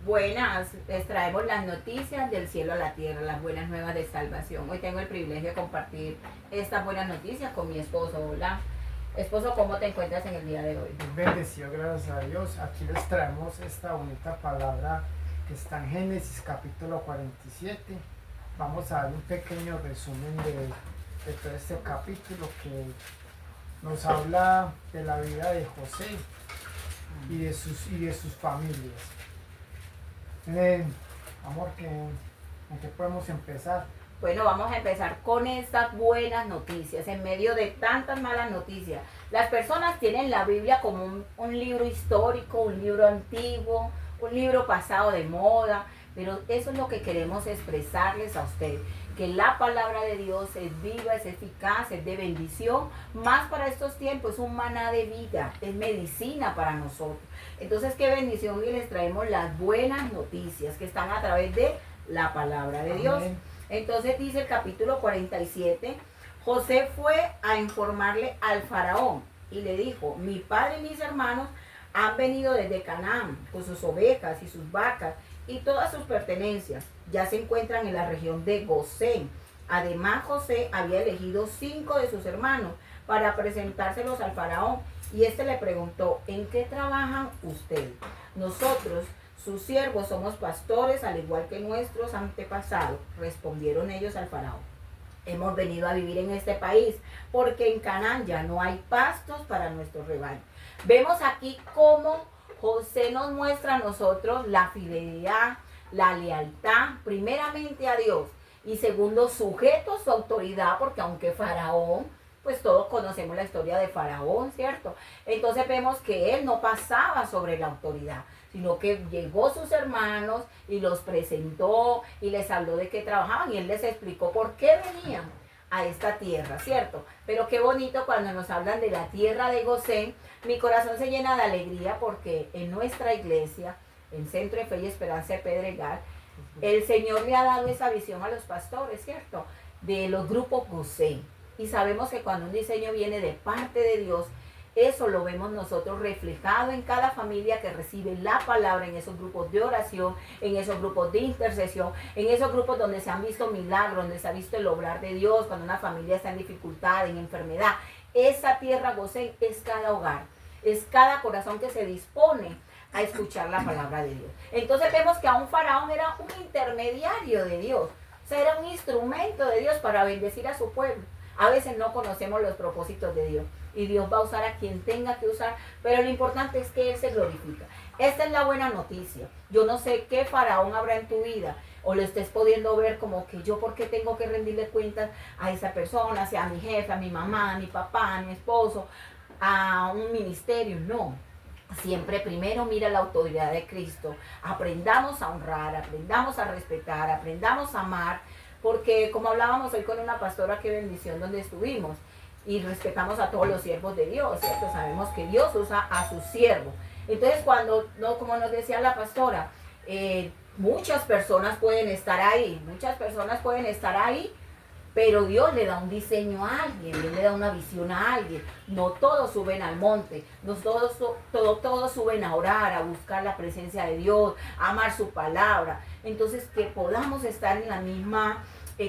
Buenas, les traemos las noticias del cielo a la tierra, las buenas nuevas de salvación. Hoy tengo el privilegio de compartir estas buenas noticias con mi esposo. Hola, esposo, ¿cómo te encuentras en el día de hoy? Bendecido, gracias a Dios. Aquí les traemos esta bonita palabra que está en Génesis capítulo 47. Vamos a dar un pequeño resumen de todo este capítulo que nos habla de la vida de José y de sus familias. Amor, ¿en qué podemos empezar? Bueno, vamos a empezar con estas buenas noticias, en medio de tantas malas noticias. Las personas tienen la Biblia como un libro histórico, un libro antiguo, un libro pasado de moda, pero eso es lo que queremos expresarles a ustedes, que la palabra de Dios es viva, es eficaz, es de bendición, más para estos tiempos, es un maná de vida, es medicina para nosotros. Entonces, qué bendición, y les traemos las buenas noticias que están a través de la palabra de Dios. Amén. Entonces dice el capítulo 47, José fue a informarle al faraón y le dijo, mi padre y mis hermanos han venido desde Canaán con sus ovejas y sus vacas y todas sus pertenencias. Ya se encuentran en la región de Gosén. Además, José había elegido 5 de sus hermanos para presentárselos al faraón. Y este le preguntó, ¿en qué trabajan ustedes? Nosotros, sus siervos, somos pastores, al igual que nuestros antepasados. Respondieron ellos al faraón. Hemos venido a vivir en este país porque en Canaán ya no hay pastos para nuestro rebaño. Vemos aquí cómo José nos muestra a nosotros la fidelidad, la lealtad, primeramente a Dios, y segundo, sujeto a su autoridad, porque aunque Faraón, pues todos conocemos la historia de Faraón, ¿cierto? Entonces vemos que él no pasaba sobre la autoridad, sino que llegó sus hermanos y los presentó y les habló de qué trabajaban y él les explicó por qué venían a esta tierra, ¿cierto? Pero qué bonito cuando nos hablan de la tierra de Gosén. Mi corazón se llena de alegría porque en nuestra iglesia, en Centro de Fe y Esperanza de Pedregal, el Señor le ha dado esa visión a los pastores, ¿cierto? De los grupos Gosén. Y sabemos que cuando un diseño viene de parte de Dios, eso lo vemos nosotros reflejado en cada familia que recibe la palabra, en esos grupos de oración, en esos grupos de intercesión, en esos grupos donde se han visto milagros, donde se ha visto el obrar de Dios, cuando una familia está en dificultad, en enfermedad. Esa tierra Gosén es cada hogar, es cada corazón que se dispone a escuchar la palabra de Dios. Entonces vemos que aún Faraón era un intermediario de Dios, o sea, era un instrumento de Dios para bendecir a su pueblo. A veces no conocemos los propósitos de Dios y Dios va a usar a quien tenga que usar, pero lo importante es que Él se glorifica. Esta es la buena noticia. Yo no sé qué faraón habrá en tu vida o lo estés pudiendo ver como que yo por qué tengo que rendirle cuentas a esa persona, sea a mi jefe, a mi mamá, a mi papá, a mi esposo, a un ministerio. No. Siempre primero mira la autoridad de Cristo. Aprendamos a honrar, aprendamos a respetar, aprendamos a amar, porque como hablábamos hoy con una pastora, qué bendición donde estuvimos, y respetamos a todos los siervos de Dios, ¿cierto? Sabemos que Dios usa a sus siervos. Entonces cuando, no, como nos decía la pastora, muchas personas pueden estar ahí, pero Dios le da un diseño a alguien, Dios le da una visión a alguien. No todos suben al monte, no todos suben a orar, a buscar la presencia de Dios, a amar su palabra. Entonces que podamos estar en la misma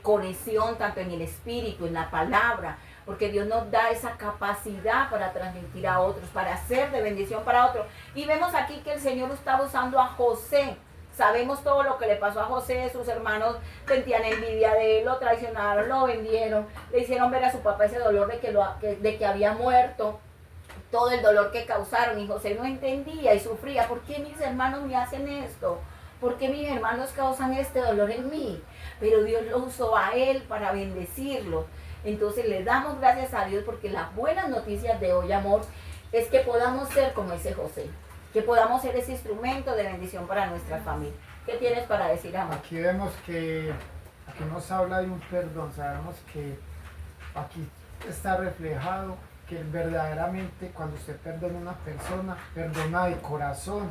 conexión, tanto en el espíritu, en la palabra, porque Dios nos da esa capacidad para transmitir a otros, para ser de bendición para otros. Y vemos aquí que el Señor estaba usando a José. Sabemos todo lo que le pasó a José, sus hermanos sentían envidia de él, lo traicionaron, lo vendieron, le hicieron ver a su papá ese dolor de que había muerto, todo el dolor que causaron, y José no entendía y sufría. ¿Por qué mis hermanos me hacen esto? ¿Por qué mis hermanos causan este dolor en mí? Pero Dios lo usó a él para bendecirlo. Entonces le damos gracias a Dios porque las buenas noticias de hoy, amor, es que podamos ser como ese José, que podamos ser ese instrumento de bendición para nuestra familia. ¿Qué tienes para decir, amor? Aquí vemos que aquí nos habla de un perdón. Sabemos que aquí está reflejado que verdaderamente cuando usted perdona a una persona, perdona de corazón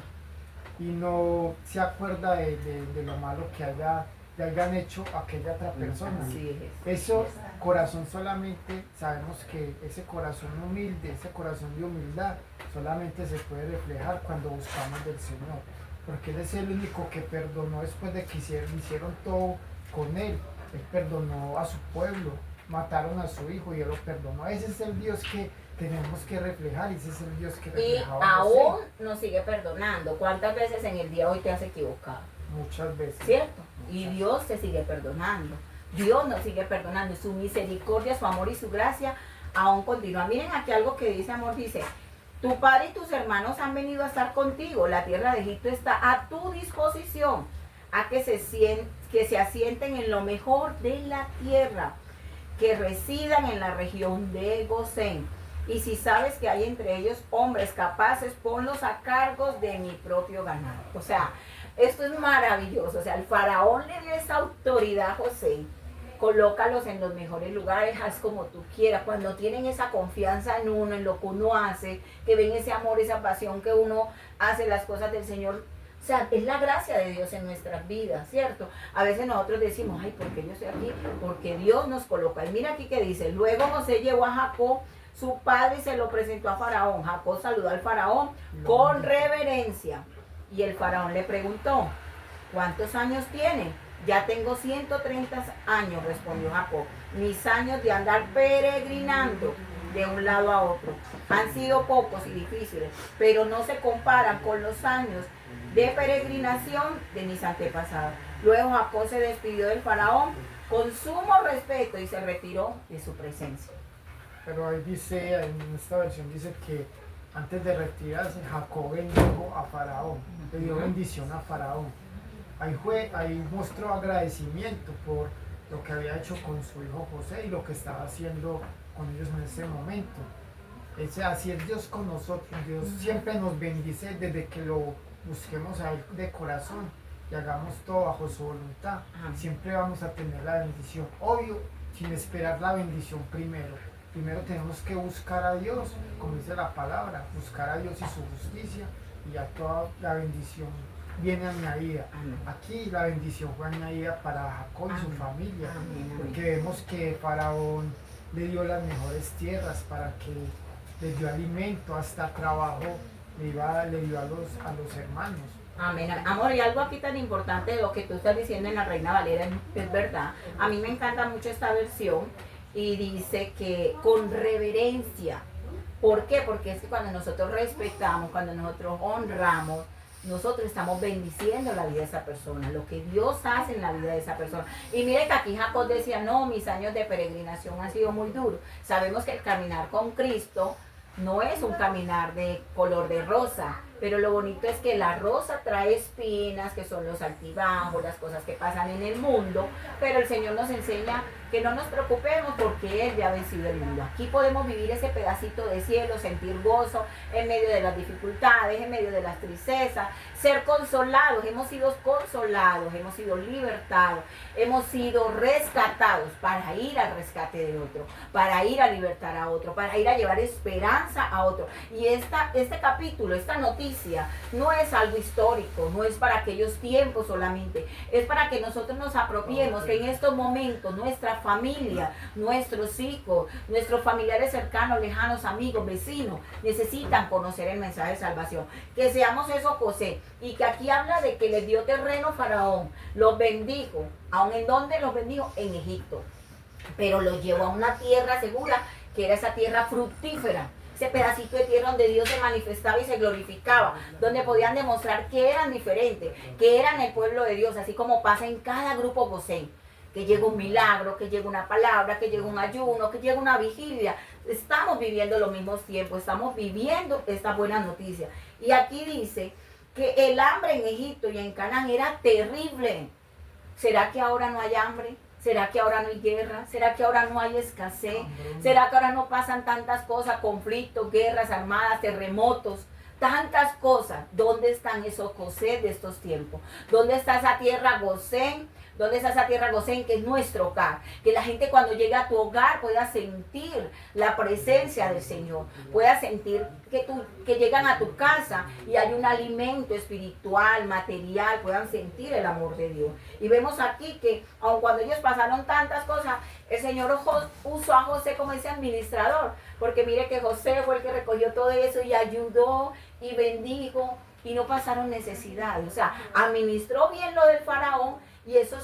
y no se acuerda de lo malo que le hayan hecho a aquella otra persona. Sí, Eso, corazón solamente, sabemos que ese corazón humilde, ese corazón de humildad, solamente se puede reflejar cuando buscamos del Señor. porque Él es el único que perdonó después de que hicieron todo con Él. Él perdonó a su pueblo, mataron a su hijo y Él lo perdonó. Ese es el Dios que tenemos que reflejar y ese es el Dios que Y reflejaba a aún José. nos sigue perdonando. ¿Cuántas veces en el día hoy te has equivocado? Muchas veces. ¿Cierto? Y Dios te sigue perdonando. Dios nos sigue perdonando. Su misericordia, su amor y su gracia aún continúa. Miren aquí algo que dice, amor, dice: tu padre y tus hermanos han venido a estar contigo. La tierra de Egipto está a tu disposición, a que se asienten en lo mejor de la tierra, que residan en la región de Gosén. Y si sabes que hay entre ellos hombres capaces, ponlos a cargo de mi propio ganado. O sea, esto es maravilloso. O sea, el faraón le dio esa autoridad a José. Colócalos en los mejores lugares, haz como tú quieras. Cuando tienen esa confianza en uno, en lo que uno hace, que ven ese amor, esa pasión que uno hace las cosas del Señor. O sea, es la gracia de Dios en nuestras vidas, ¿cierto? A veces nosotros decimos, ay, ¿por qué yo estoy aquí? Porque Dios nos coloca. Y mira aquí que dice: luego José llevó a Jacob, su padre, y se lo presentó a Faraón. Jacob saludó al Faraón con reverencia. Y el Faraón le preguntó: ¿cuántos años tiene? Ya tengo 130 años, respondió Jacob. Mis años de andar peregrinando de un lado a otro han sido pocos y difíciles, pero no se comparan con los años de peregrinación de mis antepasados. Luego Jacob se despidió del Faraón con sumo respeto y se retiró de su presencia. Pero ahí dice, en esta versión dice que antes de retirarse, Jacob bendijo a Faraón, le dio bendición a Faraón. Ahí mostró agradecimiento por lo que había hecho con su hijo José y lo que estaba haciendo con ellos en ese momento. Así es Dios con nosotros. Dios siempre nos bendice desde que lo busquemos a Él de corazón y hagamos todo bajo su voluntad. Siempre vamos a tener la bendición. Obvio, sin esperar la bendición primero. Primero tenemos que buscar a Dios, como dice la palabra, buscar a Dios y su justicia, y ya toda la bendición viene añadida. Aquí la bendición fue añadida para Jacob y su familia, porque vemos que Faraón le dio las mejores tierras para que les dio alimento, hasta trabajo le dio a los hermanos. Amén. Amor, y algo aquí tan importante de lo que tú estás diciendo en la Reina Valera es verdad. A mí me encanta mucho esta versión y dice que con reverencia. ¿Por qué? Porque es que cuando nosotros respetamos, cuando nosotros honramos, nosotros estamos bendiciendo la vida de esa persona, lo que Dios hace en la vida de esa persona. Y mire que aquí Jacob decía: no, mis años de peregrinación han sido muy duros. Sabemos que el caminar con Cristo no es un caminar de color de rosa, pero lo bonito es que la rosa trae espinas, que son los altibajos, las cosas que pasan en el mundo, pero el Señor nos enseña que no nos preocupemos porque Él ya ha vencido el mundo. Aquí podemos vivir ese pedacito de cielo, sentir gozo en medio de las dificultades, en medio de las tristezas, ser consolados. Hemos sido consolados, hemos sido libertados, hemos sido rescatados para ir al rescate de otro, para ir a libertar a otro, para ir a llevar esperanza a otro. Y este capítulo, esta noticia, no es algo histórico, no es para aquellos tiempos solamente, es para que nosotros nos apropiemos, que en estos momentos nuestra familia, nuestros hijos, nuestros familiares cercanos, lejanos, amigos, vecinos, necesitan conocer el mensaje de salvación. Que seamos eso, José, y que aquí habla de que les dio terreno Faraón, los bendijo, aun en donde los bendijo, en Egipto, pero los llevó a una tierra segura, que era esa tierra fructífera, ese pedacito de tierra donde Dios se manifestaba y se glorificaba, donde podían demostrar que eran diferentes, que eran el pueblo de Dios, así como pasa en cada grupo José, que llega un milagro, que llega una palabra, que llega un ayuno, que llega una vigilia. Estamos viviendo los mismos tiempos, estamos viviendo esta buena noticia. Y aquí dice que el hambre en Egipto y en Canaán era terrible. ¿Será que ahora no hay hambre? ¿Será que ahora no hay guerra? ¿Será que ahora no hay escasez? ¿Será que ahora no pasan tantas cosas, conflictos, guerras armadas, terremotos? Tantas cosas. ¿Dónde están esos José de estos tiempos? ¿Dónde está esa tierra Gosén? ¿Dónde está esa tierra Gosén, que es nuestro hogar? Que la gente cuando llegue a tu hogar pueda sentir la presencia del Señor, pueda sentir que llegan a tu casa y hay un alimento espiritual, material, puedan sentir el amor de Dios. Y vemos aquí que aun cuando ellos pasaron tantas cosas, el Señor usó a José como ese administrador, porque mire que José fue el que recogió todo eso y ayudó y bendijo y no pasaron necesidad. O sea, administró bien lo del faraón y eso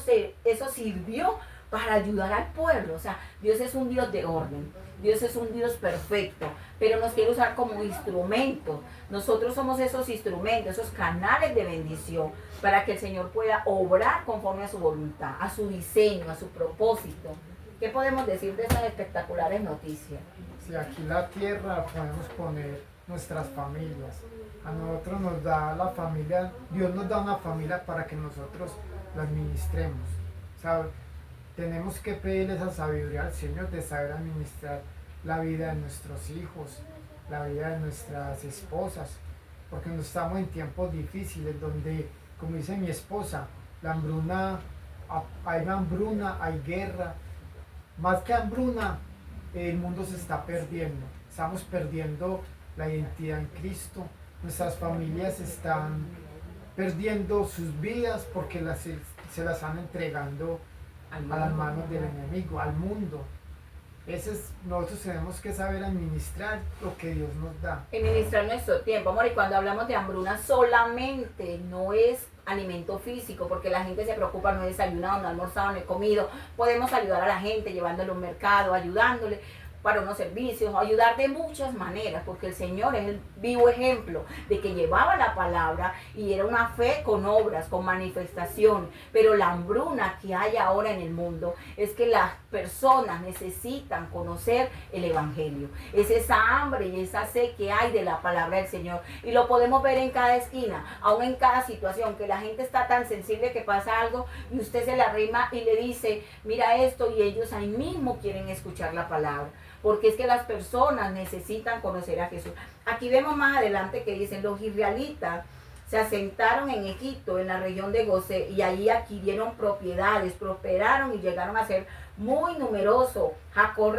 sirvió para ayudar al pueblo. O sea, Dios es un Dios de orden, Dios es un Dios perfecto, pero nos quiere usar como instrumento. Nosotros somos esos instrumentos, esos canales de bendición para que el Señor pueda obrar conforme a su voluntad, a su diseño, a su propósito. ¿Qué podemos decir de estas espectaculares noticias? Si aquí la tierra podemos poner nuestras familias, a nosotros nos da la familia, Dios nos da una familia para que nosotros la administremos. ¿Sabe? Tenemos que pedir esa sabiduría al Señor de saber administrar la vida de nuestros hijos, la vida de nuestras esposas, porque no estamos en tiempos difíciles donde, como dice mi esposa, la hambruna, hay hambruna, hay guerra, más que hambruna, el mundo se está perdiendo, estamos perdiendo la identidad en Cristo, nuestras familias están perdiendo sus vidas porque se las están entregando a las manos del enemigo, al mundo. Nosotros tenemos que saber administrar lo que Dios nos da. Administrar nuestro tiempo, amor, y cuando hablamos de hambruna solamente no es alimento físico, porque la gente se preocupa, no he desayunado, no he almorzado, no he comido. Podemos ayudar a la gente llevándole a un mercado, ayudándole para unos servicios, ayudar de muchas maneras, porque el Señor es el vivo ejemplo de que llevaba la palabra y era una fe con obras, con manifestación. Pero la hambruna que hay ahora en el mundo es que las personas necesitan conocer el Evangelio. Es esa hambre y esa sed que hay de la palabra del Señor. Y lo podemos ver en cada esquina, aún en cada situación, que la gente está tan sensible que pasa algo y usted se la arrima y le dice, mira esto, y ellos ahí mismo quieren escuchar la palabra. Porque es que las personas necesitan conocer a Jesús. Aquí vemos más adelante que dicen, los israelitas se asentaron en Egipto, en la región de Gosén, y allí adquirieron propiedades, prosperaron y llegaron a ser muy numerosos. Jacob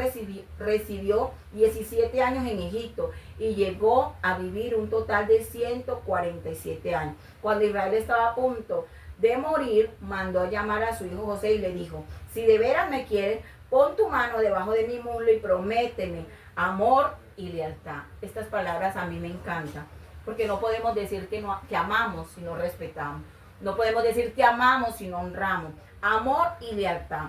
recibió 17 años en Egipto y llegó a vivir un total de 147 años. Cuando Israel estaba a punto de morir, mandó a llamar a su hijo José y le dijo, si de veras me quieres, pon tu mano debajo de mi muslo y prométeme amor y lealtad. Estas palabras a mí me encantan, porque no podemos decir que amamos si no respetamos. No podemos decir que amamos si no honramos. Amor y lealtad.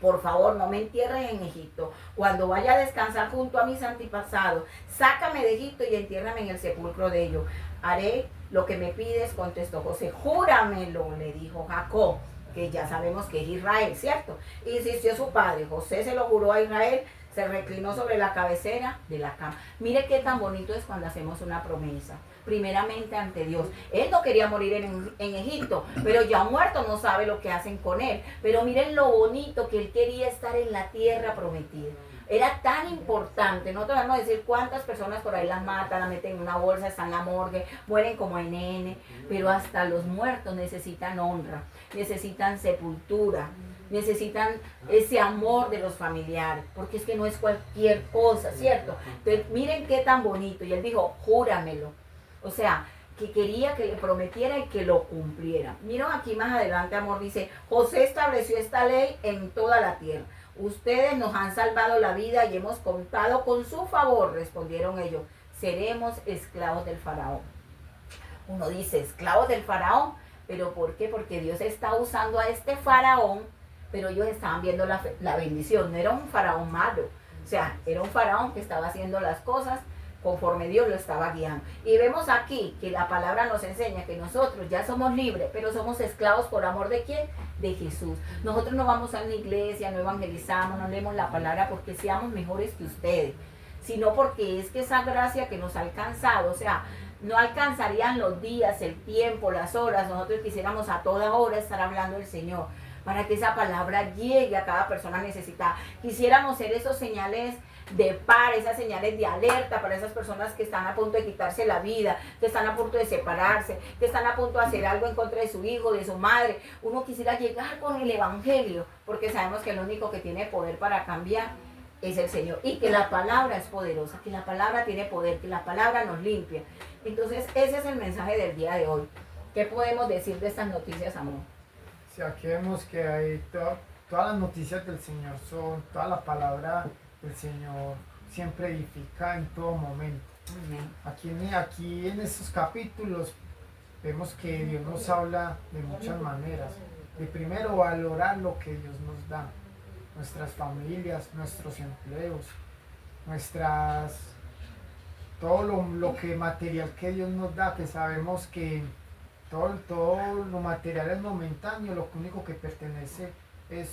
Por favor, no me entierres en Egipto. Cuando vaya a descansar junto a mis antepasados, sácame de Egipto y entiérrame en el sepulcro de ellos. Haré lo que me pides, contestó José. Júramelo, le dijo Jacob, que ya sabemos que es Israel, ¿cierto? Insistió su padre, José se lo juró a Israel, se reclinó sobre la cabecera de la cama. Mire qué tan bonito es cuando hacemos una promesa, primeramente ante Dios. Él no quería morir en Egipto, pero ya muerto no sabe lo que hacen con él. Pero miren lo bonito que él quería estar en la tierra prometida. Era tan importante, no te vamos a decir cuántas personas por ahí las matan, las meten en una bolsa, están en la morgue, mueren como NN, pero hasta los muertos necesitan honra, necesitan sepultura, necesitan ese amor de los familiares, porque es que no es cualquier cosa, ¿cierto? Entonces, miren qué tan bonito, y él dijo, júramelo, o sea, que quería que le prometiera y que lo cumpliera. Miren aquí más adelante, amor, dice, José estableció esta ley en toda la tierra. Ustedes nos han salvado la vida y hemos contado con su favor, respondieron ellos. Seremos esclavos del faraón. Uno dice, esclavos del faraón, pero ¿por qué? Porque Dios está usando a este faraón, pero ellos estaban viendo la bendición. No era un faraón malo, o sea, era un faraón que estaba haciendo las cosas conforme Dios lo estaba guiando. Y vemos aquí que la palabra nos enseña que nosotros ya somos libres, pero somos esclavos por amor ¿de quién? De Jesús. Nosotros no vamos a una iglesia, no evangelizamos, no leemos la palabra porque seamos mejores que ustedes, sino porque es que esa gracia que nos ha alcanzado, o sea, no alcanzarían los días, el tiempo, las horas. Nosotros quisiéramos a toda hora estar hablando del Señor, para que esa palabra llegue a cada persona necesitada. Quisiéramos ser esos señales de par, esas señales de alerta para esas personas que están a punto de quitarse la vida, que están a punto de separarse, que están a punto de hacer algo en contra de su hijo, de su madre. Uno quisiera llegar con el evangelio, porque sabemos que el único que tiene poder para cambiar es el Señor, y que la palabra es poderosa, que la palabra tiene poder, que la palabra nos limpia. Entonces ese es el mensaje del día de hoy. ¿Qué podemos decir de estas noticias, amor? Sí, aquí vemos que hay todas las noticias del Señor son, toda la palabra del Señor siempre edifica en todo momento. Amén. Aquí en estos capítulos Vemos que Dios nos habla de muchas maneras. De primero valorar lo que Dios nos da, nuestras familias, nuestros empleos, nuestras todo lo que material que Dios nos da, que sabemos que todo lo material es momentáneo, lo único que pertenece es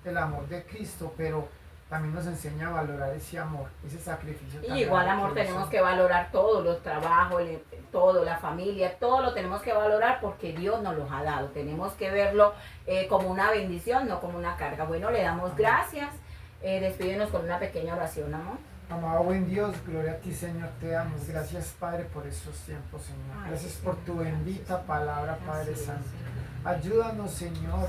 el amor de Cristo, pero también nos enseña a valorar ese amor, ese sacrificio. Y igual, amor, tenemos que valorar todos los trabajos, todo, la familia, todo lo tenemos que valorar porque Dios nos los ha dado. Tenemos que verlo como una bendición, no como una carga. Bueno, le damos gracias. Despídenos con una pequeña oración, amor. Amado buen Dios, gloria a ti, Señor, te damos. Gracias, Padre, por estos tiempos, Señor. Gracias por tu bendita palabra, Padre Santo. Ayúdanos, Señor,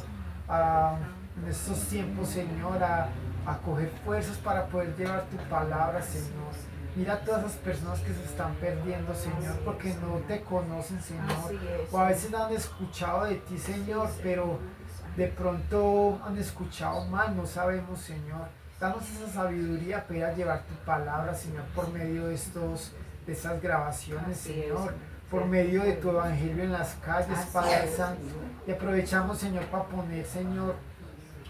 en estos tiempos, Señor, a coger fuerzas para poder llevar tu palabra, Señor. Mira a todas esas personas que se están perdiendo, Señor, porque no te conocen, Señor. O a veces han escuchado de ti, Señor, pero de pronto han escuchado mal, no sabemos, Señor. Danos esa sabiduría para llevar tu palabra, Señor, por medio de esas grabaciones, Señor, por medio de tu evangelio en las calles, Padre Santo. Y aprovechamos, Señor, para poner, Señor,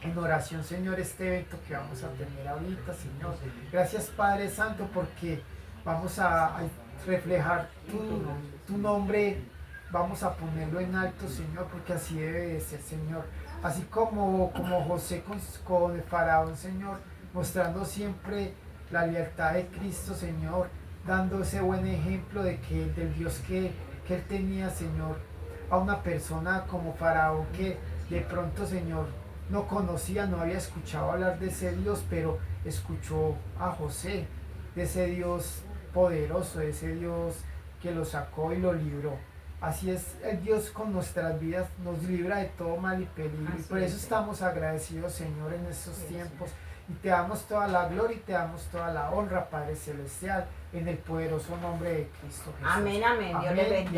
en oración, Señor, este evento que vamos a tener ahorita, Señor. Gracias, Padre Santo, porque vamos a reflejar tu nombre, vamos a ponerlo en alto, Señor, porque así debe de ser, Señor. Así como José con el faraón, Señor, mostrando siempre la lealtad de Cristo, Señor, dando ese buen ejemplo del Dios que él tenía, Señor, a una persona como faraón que de pronto, Señor, no conocía, no había escuchado hablar de ese Dios, pero escuchó a José, de ese Dios poderoso, de ese Dios que lo sacó y lo libró. Así es el Dios con nuestras vidas, nos libra de todo mal y peligro. Y por eso estamos agradecidos, Señor, en estos tiempos. Y te damos toda la gloria y te damos toda la honra, Padre Celestial, en el poderoso nombre de Cristo Jesús. Amén, amén. Dios le bendiga.